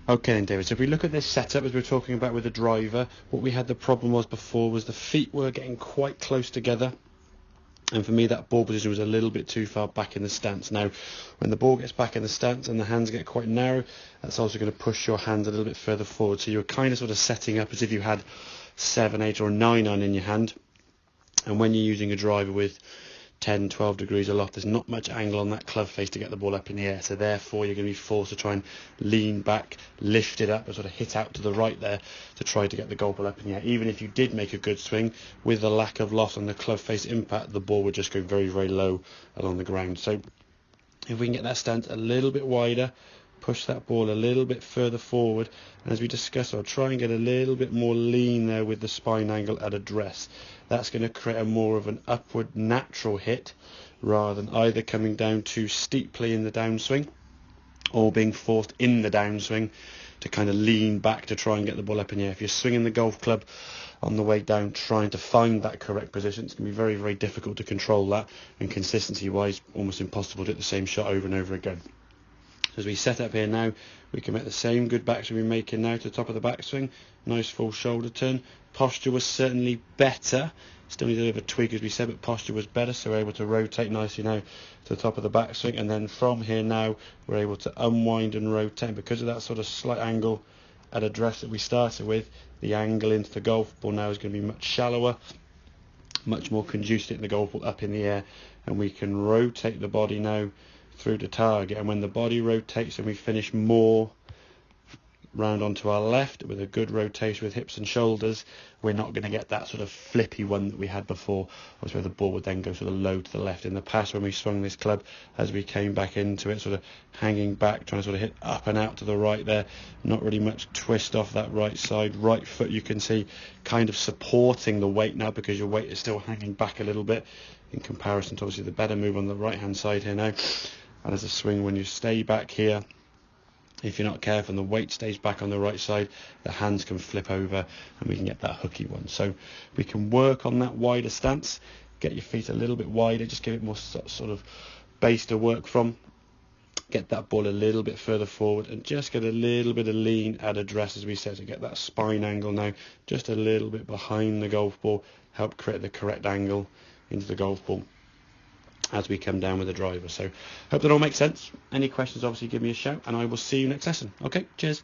Okay then, David, so if we look at this setup as we were talking about with the driver, what we had the problem was before was the feet were getting quite close together, and for me that ball position was a little bit too far back in the stance. Now when the ball gets back in the stance and the hands get quite narrow, that's also going to push your hands a little bit further forward, so you're kind of sort of setting up as if you had 7, 8 or 9 on in your hand. And when you're using a driver with 10, 12 degrees aloft, there's not much angle on that club face to get the ball up in the air, so therefore you're going to be forced to try and lean back, lift it up and sort of hit out to the right there to try to get the golf ball up in the air. Even if you did make a good swing, with the lack of loft on the club face impact, the ball would just go very, very low along the ground. So if we can get that stance a little bit wider, push that ball a little bit further forward, and as we discussed, I'll try and get a little bit more lean there with the spine angle at address. That's going to create a more of an upward natural hit rather than either coming down too steeply in the downswing or being forced in the downswing to kind of lean back to try and get the ball up in the air. If you're swinging the golf club on the way down trying to find that correct position, it's going to be very, very difficult to control that, and consistency wise almost impossible to hit the same shot over and over again. So as we set up here now, we can make the same good backswing we're making now to the top of the backswing. Nice full shoulder turn. Posture was certainly better. Still need a bit of a tweak as we said, but posture was better, so we're able to rotate nicely now to the top of the backswing. And then from here now, we're able to unwind and rotate. Because of that sort of slight angle at address that we started with, the angle into the golf ball now is going to be much shallower, much more conducive to the golf ball up in the air. And we can rotate the body now through the target, and when the body rotates and we finish more round onto our left with a good rotation with hips and shoulders, we're not going to get that sort of flippy one that we had before, where the ball would then go sort of low to the left. In the past when we swung this club, as we came back into it, sort of hanging back, trying to sort of hit up and out to the right there, not really much twist off that right side. Right foot you can see kind of supporting the weight now because your weight is still hanging back a little bit in comparison to obviously the better move on the right hand side here now. And as a swing, when you stay back here, if you're not careful and the weight stays back on the right side, the hands can flip over and we can get that hooky one. So we can work on that wider stance, get your feet a little bit wider, just give it more sort of base to work from, get that ball a little bit further forward and just get a little bit of lean at address, as we said, to get that spine angle now just a little bit behind the golf ball, help create the correct angle into the golf ball as we come down with the driver. So hope that all makes sense. Any questions, obviously give me a shout and I will see you next lesson. Okay, cheers.